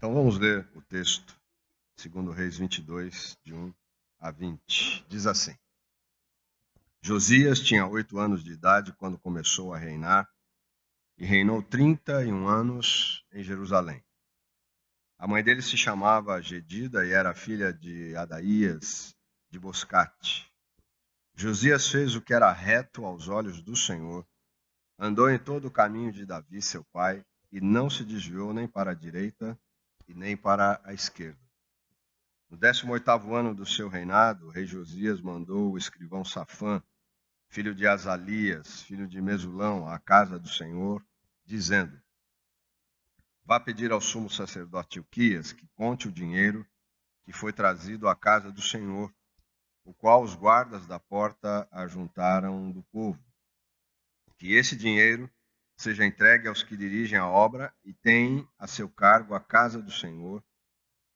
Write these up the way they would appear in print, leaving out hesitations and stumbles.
Então vamos ler o texto, segundo Reis 22, de 1 a 20. Diz assim: Josias tinha 8 anos de idade quando começou a reinar, e reinou 31 anos em Jerusalém. A mãe dele se chamava Gedida e era filha de Adaías de Boscate. Josias fez o que era reto aos olhos do Senhor, andou em todo o caminho de Davi, seu pai, e não se desviou nem para a direita e nem para a esquerda. No 18º ano do seu reinado, o rei Josias mandou o escrivão Safã, filho de Azalias, filho de Mesulão, à casa do Senhor, dizendo: Vá pedir ao sumo sacerdote Ilquias que conte o dinheiro que foi trazido à casa do Senhor, o qual os guardas da porta ajuntaram do povo. Que esse dinheiro seja entregue aos que dirigem a obra e têm a seu cargo a casa do Senhor,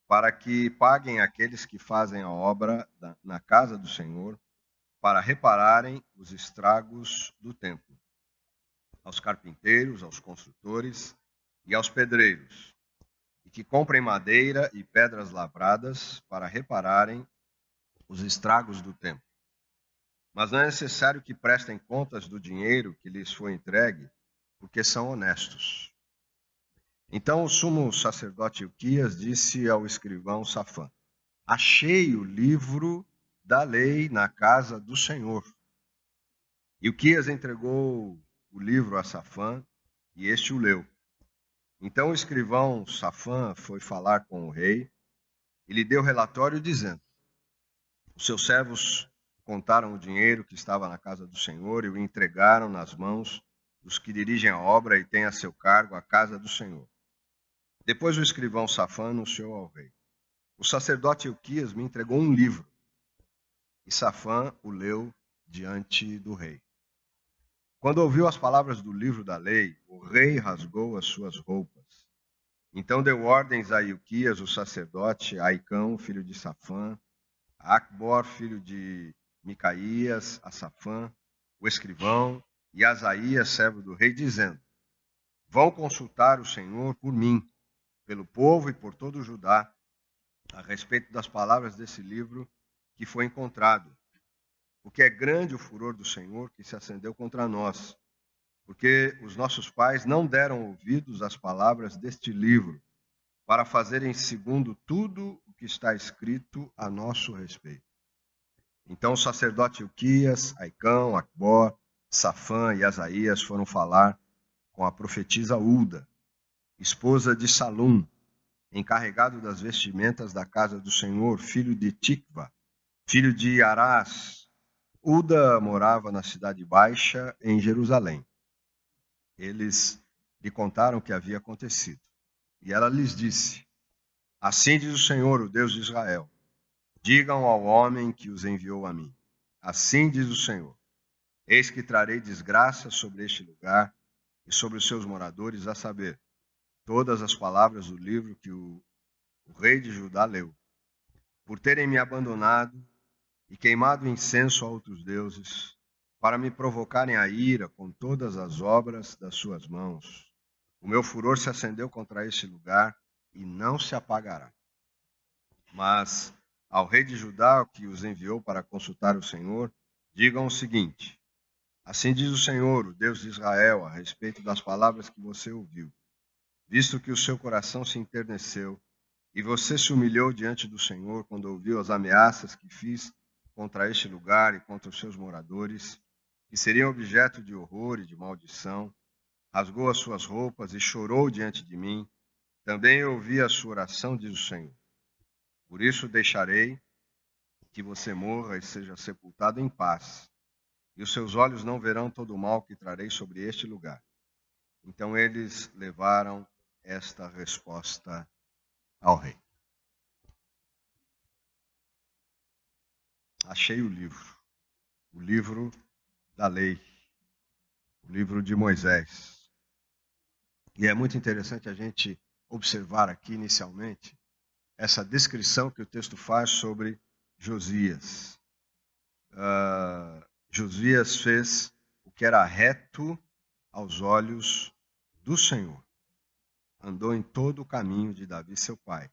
para que paguem aqueles que fazem a obra na casa do Senhor, para repararem os estragos do templo, aos carpinteiros, aos construtores e aos pedreiros, e que comprem madeira e pedras lavradas para repararem os estragos do templo. Mas não é necessário que prestem contas do dinheiro que lhes foi entregue, porque são honestos. Então o sumo sacerdote Ilquias disse ao escrivão Safã: Achei o livro da lei na casa do Senhor. Ilquias entregou o livro a Safã e este o leu. Então o escrivão Safã foi falar com o rei e lhe deu relatório dizendo: Os seus servos contaram o dinheiro que estava na casa do Senhor e o entregaram nas mãos dos que dirigem a obra e têm a seu cargo a casa do Senhor. Depois o escrivão Safã anunciou ao rei: O sacerdote Ilquias me entregou um livro. E Safã o leu diante do rei. Quando ouviu as palavras do livro da lei, o rei rasgou as suas roupas. Então deu ordens a Ilquias, o sacerdote, a Aicão, filho de Safã, a Acbor, filho de Micaías, a Safã, o escrivão, e a Asaías, servo do rei, dizendo: Vão consultar o Senhor por mim, pelo povo e por todo o Judá, a respeito das palavras desse livro que foi encontrado. Porque é grande o furor do Senhor que se acendeu contra nós, porque os nossos pais não deram ouvidos às palavras deste livro, para fazerem segundo tudo o que está escrito a nosso respeito. Então o sacerdote Ilquias, Aicão, Acbor, Safã e Asaías foram falar com a profetisa Ulda, esposa de Salum, encarregado das vestimentas da casa do Senhor, filho de Tikva, filho de Arás. Ulda morava na Cidade Baixa, em Jerusalém. Eles lhe contaram o que havia acontecido. E ela lhes disse: Assim diz o Senhor, o Deus de Israel: Digam ao homem que os enviou a mim. Assim diz o Senhor: Eis que trarei desgraça sobre este lugar e sobre os seus moradores, a saber, todas as palavras do livro que o rei de Judá leu, por terem me abandonado e queimado incenso a outros deuses, para me provocarem a ira com todas as obras das suas mãos. O meu furor se acendeu contra este lugar e não se apagará. Mas ao rei de Judá, que os enviou para consultar o Senhor, digam o seguinte: Assim diz o Senhor, o Deus de Israel, a respeito das palavras que você ouviu. Visto que o seu coração se enterneceu e você se humilhou diante do Senhor quando ouviu as ameaças que fiz contra este lugar e contra os seus moradores, que seriam objeto de horror e de maldição, rasgou as suas roupas e chorou diante de mim, também eu ouvi a sua oração, diz o Senhor. Por isso deixarei que você morra e seja sepultado em paz, e os seus olhos não verão todo o mal que trarei sobre este lugar. Então eles levaram esta resposta ao rei. Achei o livro da lei, o livro de Moisés. E é muito interessante a gente observar aqui inicialmente essa descrição que o texto faz sobre Josias. Josias fez o que era reto aos olhos do Senhor. andou em todo o caminho de Davi, seu pai,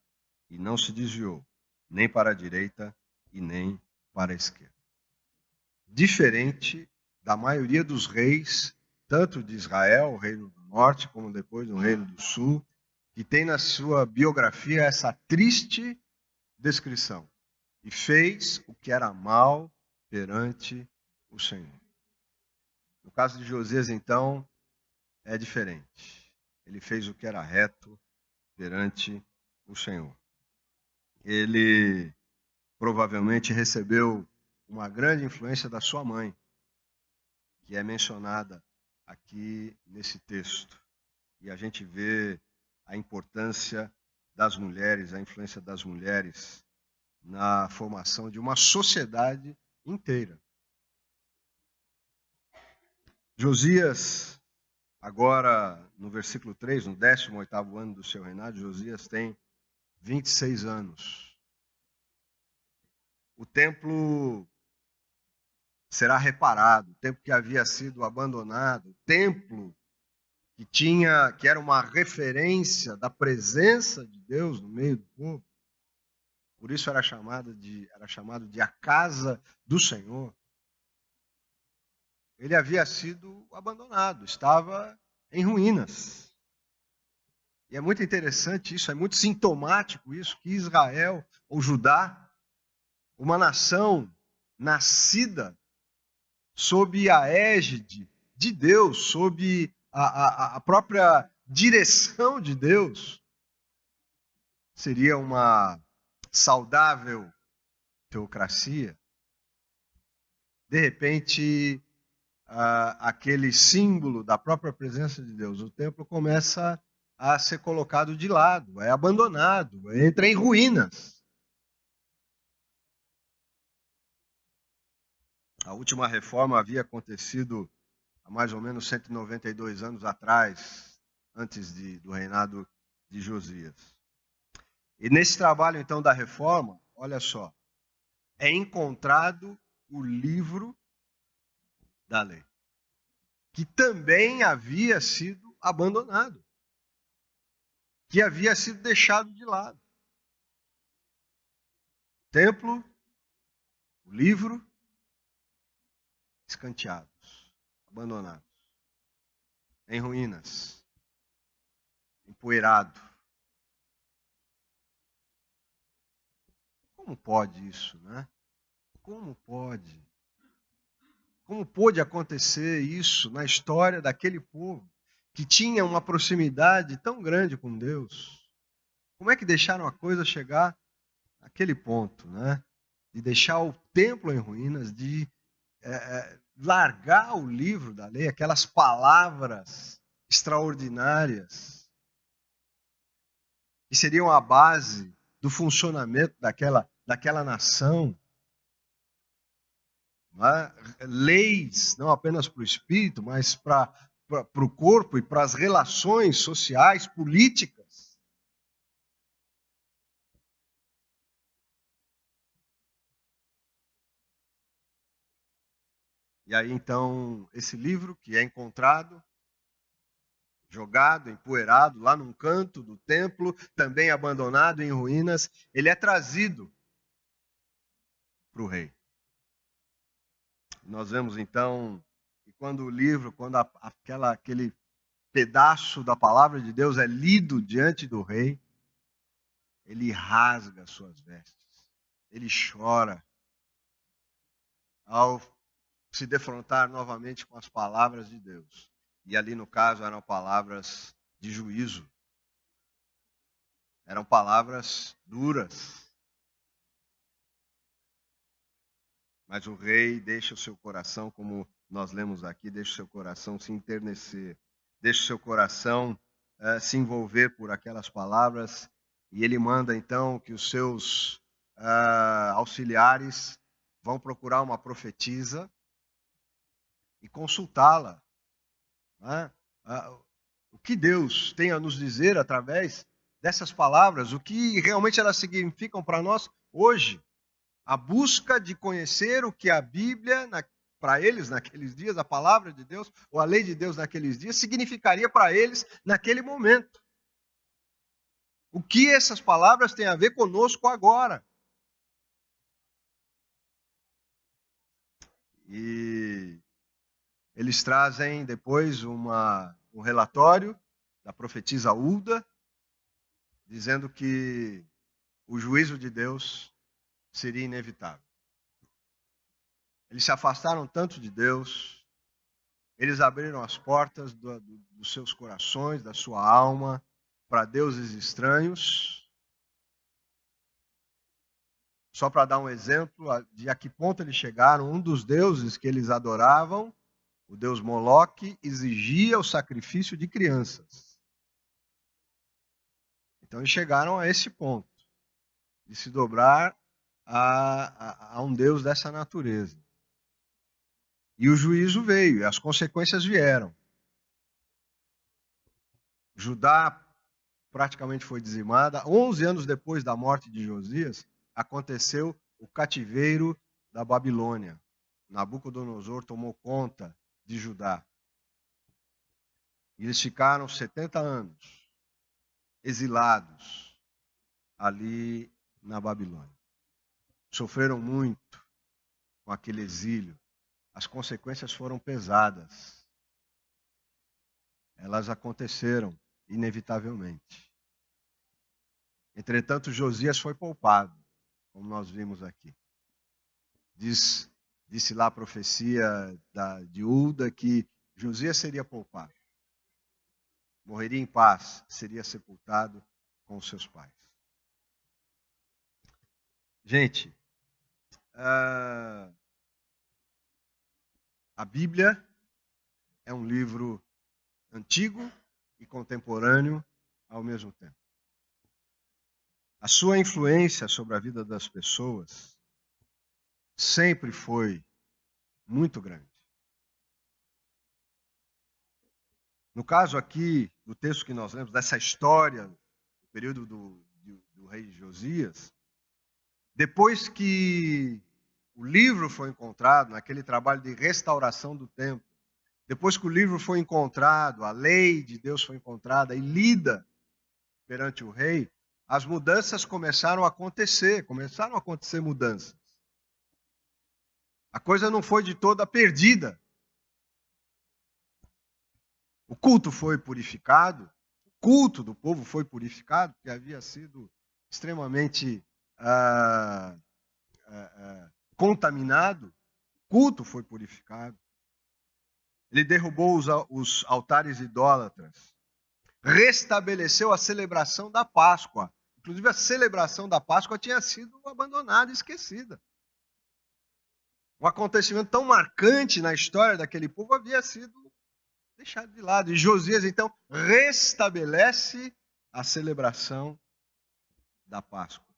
e não se desviou, nem para a direita e nem para a esquerda. Diferente da maioria dos reis, tanto de Israel, o reino do norte, como depois do reino do sul, que tem na sua biografia essa triste descrição. E fez o que era mal perante o Senhor. No caso de Josias, então, é diferente. Ele fez o que era reto perante o Senhor. Ele provavelmente recebeu uma grande influência da sua mãe, que é mencionada aqui nesse texto. E a gente vê a importância das mulheres, a influência das mulheres na formação de uma sociedade inteira. Josias, agora no versículo 3, no 18º ano do seu reinado, Josias tem 26 anos. O templo será reparado, o templo que havia sido abandonado, o templo que era uma referência da presença de Deus no meio do povo. Por isso era chamado de a casa do Senhor. Ele havia sido abandonado, estava em ruínas. E é muito interessante isso, é muito sintomático isso, que Israel, ou Judá, uma nação nascida sob a égide de Deus, sob a própria direção de Deus, seria uma saudável teocracia. De repente, aquele símbolo da própria presença de Deus, o templo começa a ser colocado de lado, é abandonado, entra em ruínas. A última reforma havia acontecido há mais ou menos 192 anos atrás, antes do reinado de Josias. E nesse trabalho, então, da reforma, olha só, é encontrado o livro da lei, que também havia sido abandonado, que havia sido deixado de lado. O templo, o livro, escanteados, abandonados, em ruínas, empoeirado. Como pode isso, né? Como pode? Como pôde acontecer isso na história daquele povo que tinha uma proximidade tão grande com Deus? Como é que deixaram a coisa chegar àquele ponto, né? De deixar o templo em ruínas, de largar o livro da lei, aquelas palavras extraordinárias que seriam a base do funcionamento daquela nação. Leis, não apenas para o espírito, mas para o corpo e para as relações sociais, políticas. E aí, então, esse livro que é encontrado, jogado, empoeirado, lá num canto do templo, também abandonado em ruínas, ele é trazido para o rei. Nós vemos, então, que quando aquele pedaço da palavra de Deus é lido diante do rei, ele rasga suas vestes, ele chora ao se defrontar novamente com as palavras de Deus. E ali, no caso, eram palavras de juízo. Eram palavras duras. Mas o rei deixa o seu coração, como nós lemos aqui, deixa o seu coração se enternecer, deixa o seu coração se envolver por aquelas palavras, e ele manda então que os seus auxiliares vão procurar uma profetisa e consultá-la. Né? O que Deus tem a nos dizer através dessas palavras, o que realmente elas significam para nós hoje. A busca de conhecer o que a Bíblia, para eles naqueles dias, a palavra de Deus, ou a lei de Deus naqueles dias, significaria para eles naquele momento. O que essas palavras têm a ver conosco agora? E eles trazem depois um relatório da profetisa Hulda, dizendo que o juízo de Deus seria inevitável. Eles se afastaram tanto de Deus, eles abriram as portas dos seus corações, da sua alma, para deuses estranhos. Só para dar um exemplo de a que ponto eles chegaram, um dos deuses que eles adoravam, o deus Moloque, exigia o sacrifício de crianças. Então eles chegaram a esse ponto, de se dobrar a um deus dessa natureza. E o juízo veio, e as consequências vieram. Judá praticamente foi dizimada. 11 anos depois da morte de Josias, aconteceu o cativeiro da Babilônia. Nabucodonosor tomou conta de Judá. E eles ficaram 70 anos exilados ali na Babilônia. Sofreram muito com aquele exílio. As consequências foram pesadas. Elas aconteceram inevitavelmente. Entretanto, Josias foi poupado, como nós vimos aqui. Disse lá a profecia de Hulda que Josias seria poupado. Morreria em paz, seria sepultado com os seus pais. Gente, a Bíblia é um livro antigo e contemporâneo ao mesmo tempo. A sua influência sobre a vida das pessoas sempre foi muito grande. No caso aqui, do texto que nós lemos, dessa história, do período do rei Josias, depois que o livro foi encontrado, naquele trabalho de restauração do templo, depois que o livro foi encontrado, a lei de Deus foi encontrada e lida perante o rei, as mudanças começaram a acontecer mudanças. A coisa não foi de toda perdida. O culto foi purificado, o culto do povo foi purificado, porque havia sido extremamente contaminado. O culto foi purificado. Ele derrubou os altares idólatras. Restabeleceu a celebração da Páscoa. Inclusive, a celebração da Páscoa tinha sido abandonada e esquecida. Um acontecimento tão marcante na história daquele povo havia sido deixado de lado. E Josias, então, restabelece a celebração da Páscoa.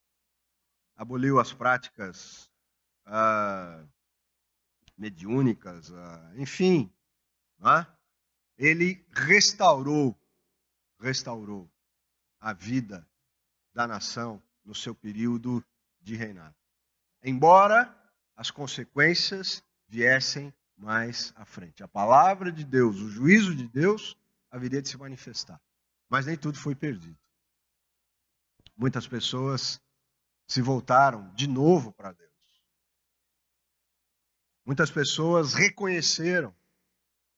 Aboliu as práticas mediúnicas, enfim. Ele restaurou a vida da nação no seu período de reinado. Embora as consequências viessem mais à frente. A palavra de Deus, o juízo de Deus, haveria de se manifestar. Mas nem tudo foi perdido. Muitas pessoas se voltaram de novo para Deus. Muitas pessoas reconheceram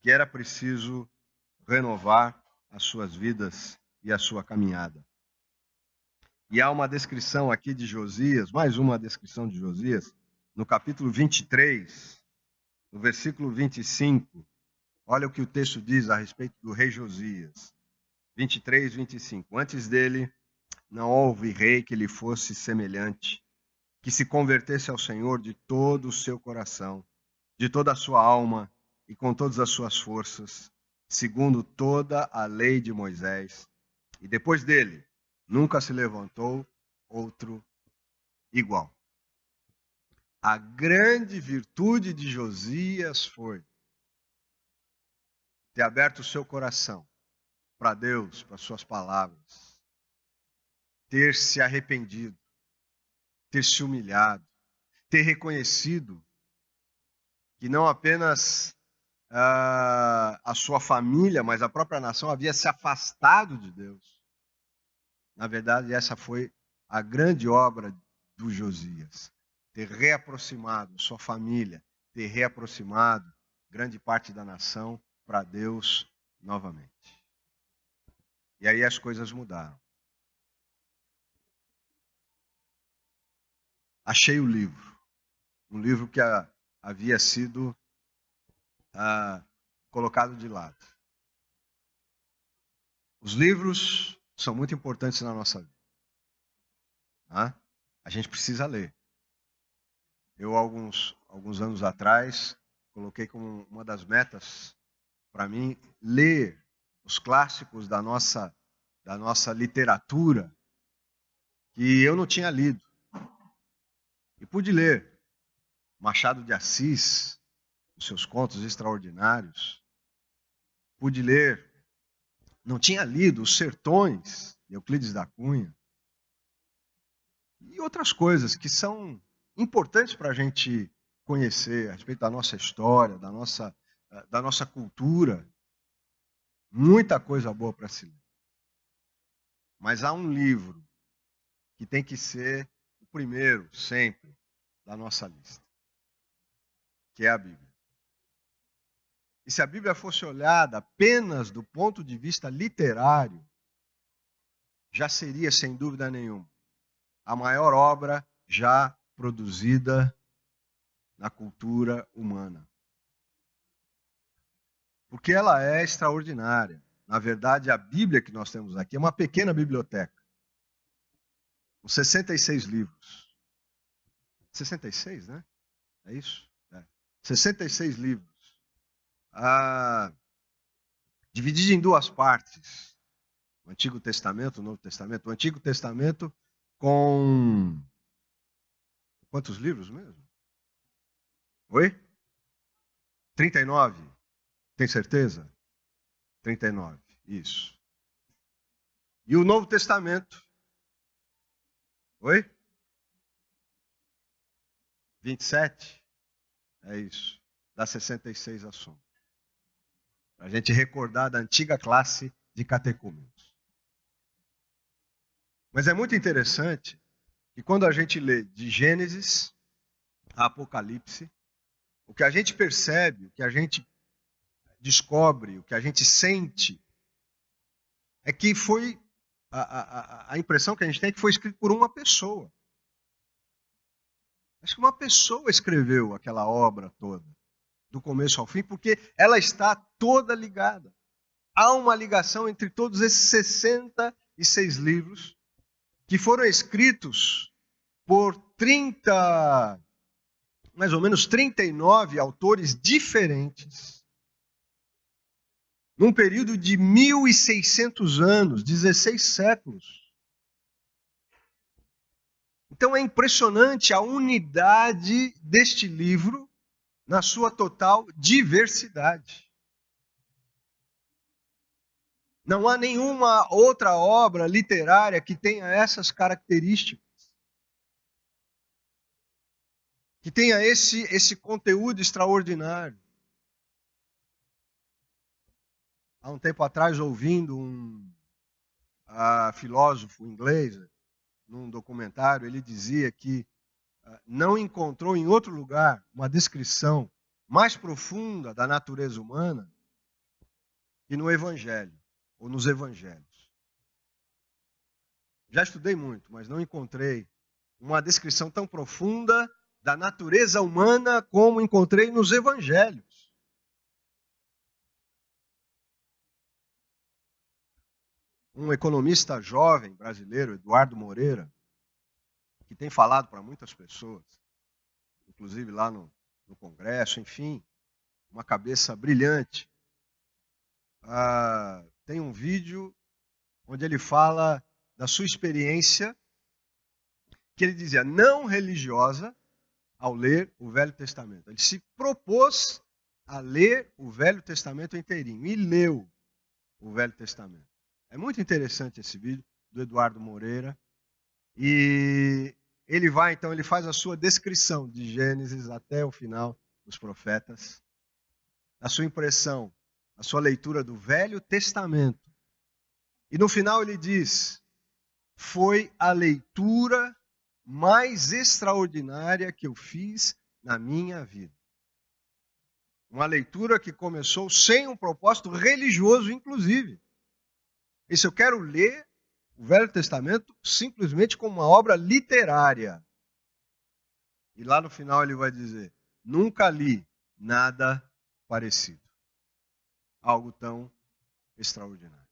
que era preciso renovar as suas vidas e a sua caminhada. E há uma descrição aqui de Josias, mais uma descrição de Josias, no capítulo 23, no versículo 25. Olha o que o texto diz a respeito do rei Josias. 23, 25. Antes dele, não houve rei que lhe fosse semelhante, que se convertesse ao Senhor de todo o seu coração, de toda a sua alma e com todas as suas forças, segundo toda a lei de Moisés. E depois dele, nunca se levantou outro igual. A grande virtude de Josias foi ter aberto o seu coração para Deus, para suas palavras, ter se arrependido, ter se humilhado, ter reconhecido que não apenas a sua família, mas a própria nação havia se afastado de Deus. Na verdade, essa foi a grande obra do Josias. Ter reaproximado sua família, ter reaproximado grande parte da nação para Deus novamente. E aí as coisas mudaram. Achei o livro. Um livro que havia sido colocado de lado. Os livros são muito importantes na nossa vida. A gente precisa ler. Eu, alguns anos atrás, coloquei como uma das metas para mim ler os clássicos da nossa literatura que eu não tinha lido. E pude ler Machado de Assis, os seus contos extraordinários. Pude ler, não tinha lido Os Sertões, de Euclides da Cunha. E outras coisas que são importantes para a gente conhecer a respeito da nossa história, da nossa cultura. Muita coisa boa para se ler. Mas há um livro que tem que ser o primeiro, sempre, da nossa lista, que é a Bíblia. E se a Bíblia fosse olhada apenas do ponto de vista literário, já seria, sem dúvida nenhuma, a maior obra já produzida na cultura humana. Porque ela é extraordinária. Na verdade, a Bíblia que nós temos aqui é uma pequena biblioteca, com 66 livros. 66, né? É isso? 66 livros. Dividido em duas partes. O Antigo Testamento, o Novo Testamento. O Antigo Testamento com... Quantos livros mesmo? Oi? 39. Tem certeza? 39, isso. E o Novo Testamento? Oi? 27? É isso. Dá 66 a soma. Para a gente recordar da antiga classe de catecúmenos. Mas é muito interessante que quando a gente lê de Gênesis a Apocalipse, o que a gente percebe, o que a gente descobre, o que a gente sente, é que foi a impressão que a gente tem é que foi escrito por uma pessoa. Acho que uma pessoa escreveu aquela obra toda, do começo ao fim, porque ela está toda ligada. Há uma ligação entre todos esses 66 livros que foram escritos por mais ou menos 39 autores diferentes, num período de 1.600 anos, 16 séculos. Então é impressionante a unidade deste livro na sua total diversidade. Não há nenhuma outra obra literária que tenha essas características. Que tenha esse conteúdo extraordinário. Há um tempo atrás, ouvindo um filósofo inglês, num documentário, ele dizia que não encontrou em outro lugar uma descrição mais profunda da natureza humana que no Evangelho, ou nos Evangelhos. Já estudei muito, mas não encontrei uma descrição tão profunda da natureza humana como encontrei nos Evangelhos. Um economista jovem brasileiro, Eduardo Moreira, que tem falado para muitas pessoas, inclusive lá no Congresso, enfim, uma cabeça brilhante. Tem um vídeo onde ele fala da sua experiência, que ele dizia não religiosa, ao ler o Velho Testamento. Ele se propôs a ler o Velho Testamento inteirinho e leu o Velho Testamento. É muito interessante esse vídeo do Eduardo Moreira. E ele faz a sua descrição de Gênesis até o final dos profetas, a sua impressão, a sua leitura do Velho Testamento. E no final ele diz: foi a leitura mais extraordinária que eu fiz na minha vida. Uma leitura que começou sem um propósito religioso, inclusive. E se eu quero ler o Velho Testamento simplesmente como uma obra literária. E lá no final ele vai dizer: nunca li nada parecido. Algo tão extraordinário.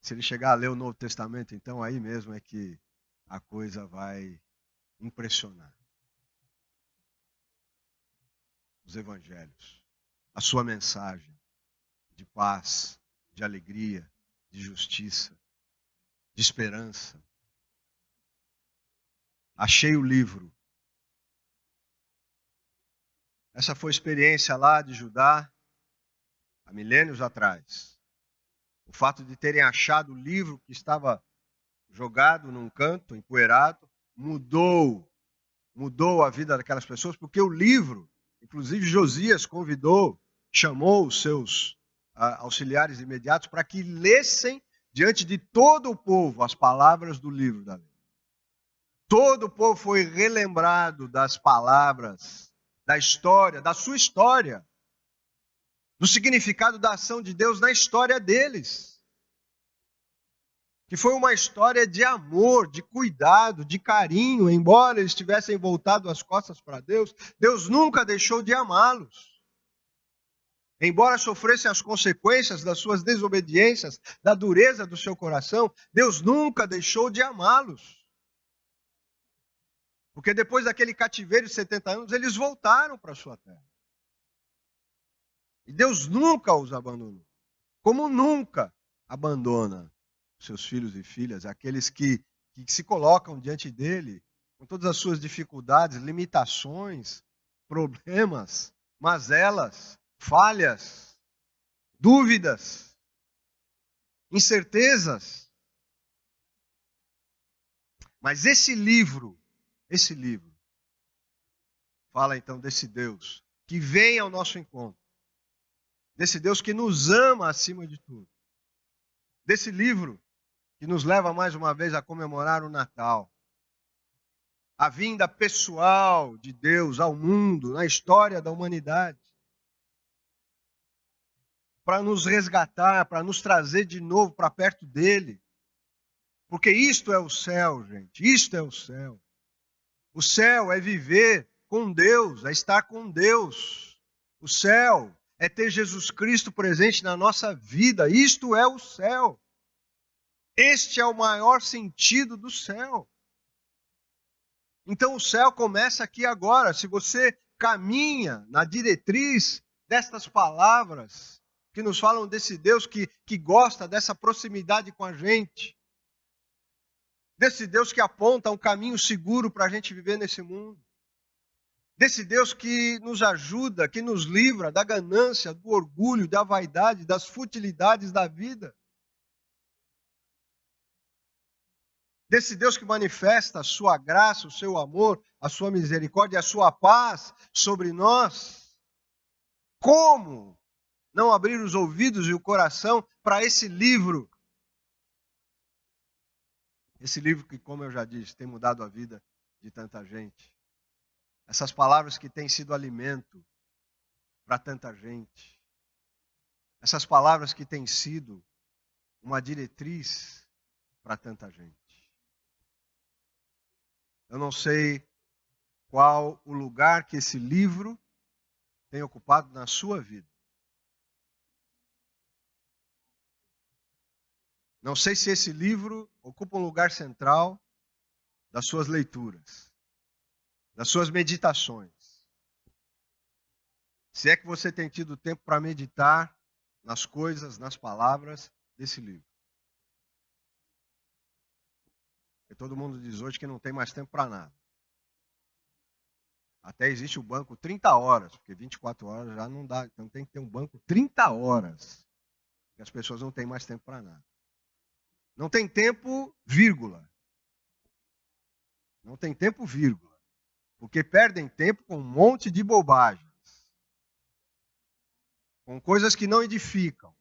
Se ele chegar a ler o Novo Testamento, então aí mesmo é que a coisa vai impressionar. Os evangelhos, a sua mensagem de paz, de alegria, de justiça, de esperança. Achei o livro. Essa foi a experiência lá de Judá, há milênios atrás. O fato de terem achado o livro que estava jogado num canto, empoeirado, mudou a vida daquelas pessoas, porque o livro, inclusive Josias chamou os seus auxiliares imediatos para que lessem diante de todo o povo as palavras do livro da lei. Todo o povo foi relembrado das palavras, da história, da sua história, do significado da ação de Deus na história deles. Que foi uma história de amor, de cuidado, de carinho. Embora eles tivessem voltado as costas para Deus, Deus nunca deixou de amá-los. Embora sofressem as consequências das suas desobediências, da dureza do seu coração, Deus nunca deixou de amá-los. Porque depois daquele cativeiro de 70 anos, eles voltaram para a sua terra. E Deus nunca os abandonou. Como nunca abandona seus filhos e filhas, aqueles que se colocam diante dele, com todas as suas dificuldades, limitações, problemas, mazelas, falhas, dúvidas, incertezas. Mas esse livro, fala então desse Deus que vem ao nosso encontro, desse Deus que nos ama acima de tudo, desse livro que nos leva mais uma vez a comemorar o Natal. A vinda pessoal de Deus ao mundo, na história da humanidade. Para nos resgatar, para nos trazer de novo para perto dele. Porque isto é o céu, gente. Isto é o céu. O céu é viver com Deus, é estar com Deus. O céu é ter Jesus Cristo presente na nossa vida. Isto é o céu. Este é o maior sentido do céu. Então o céu começa aqui agora. Se você caminha na diretriz destas palavras que nos falam desse Deus que gosta dessa proximidade com a gente, desse Deus que aponta um caminho seguro para a gente viver nesse mundo, desse Deus que nos ajuda, que nos livra da ganância, do orgulho, da vaidade, das futilidades da vida. Desse Deus que manifesta a sua graça, o seu amor, a sua misericórdia e a sua paz sobre nós. Como não abrir os ouvidos e o coração para esse livro? Esse livro que, como eu já disse, tem mudado a vida de tanta gente. Essas palavras que têm sido alimento para tanta gente. Essas palavras que têm sido uma diretriz para tanta gente. Eu não sei qual o lugar que esse livro tem ocupado na sua vida. Não sei se esse livro ocupa um lugar central das suas leituras, das suas meditações. Se é que você tem tido tempo para meditar nas coisas, nas palavras desse livro. Porque todo mundo diz hoje que não tem mais tempo para nada. Até existe o banco 30 horas, porque 24 horas já não dá. Então tem que ter um banco 30 horas. Porque as pessoas não têm mais tempo para nada. Não tem tempo, vírgula. Não tem tempo, vírgula. Porque perdem tempo com um monte de bobagens. Com coisas que não edificam.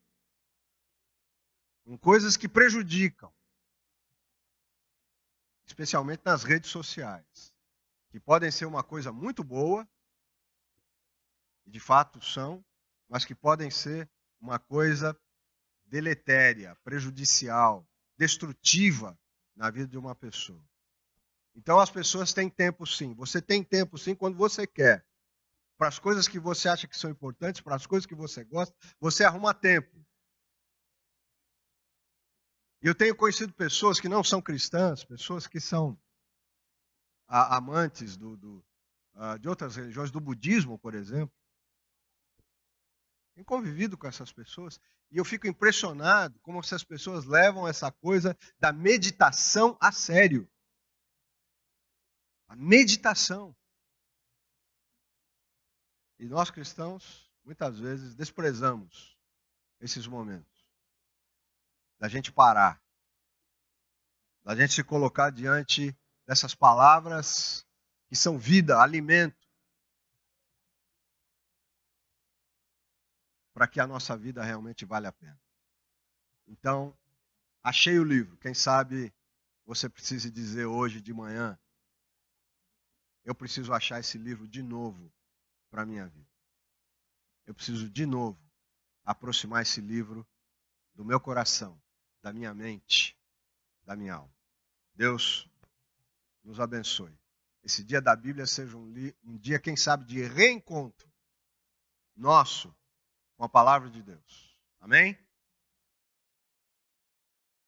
com coisas que prejudicam, especialmente nas redes sociais, que podem ser uma coisa muito boa, e de fato são, mas que podem ser uma coisa deletéria, prejudicial, destrutiva na vida de uma pessoa. Então as pessoas têm tempo sim. Você tem tempo sim quando você quer. Para as coisas que você acha que são importantes, para as coisas que você gosta, você arruma tempo. E eu tenho conhecido pessoas que não são cristãs, pessoas que são amantes de outras religiões, do budismo, por exemplo. Tenho convivido com essas pessoas e eu fico impressionado como essas pessoas levam essa coisa da meditação a sério. A meditação. E nós cristãos, muitas vezes, desprezamos esses momentos. Da gente parar. Da gente se colocar diante dessas palavras que são vida, alimento. Para que a nossa vida realmente valha a pena. Então, achei o livro. Quem sabe você precise dizer hoje de manhã, eu preciso achar esse livro de novo para a minha vida. Eu preciso de novo aproximar esse livro do meu coração, da minha mente, da minha alma. Deus nos abençoe. Esse dia da Bíblia seja um dia, quem sabe, de reencontro nosso com a palavra de Deus. Amém?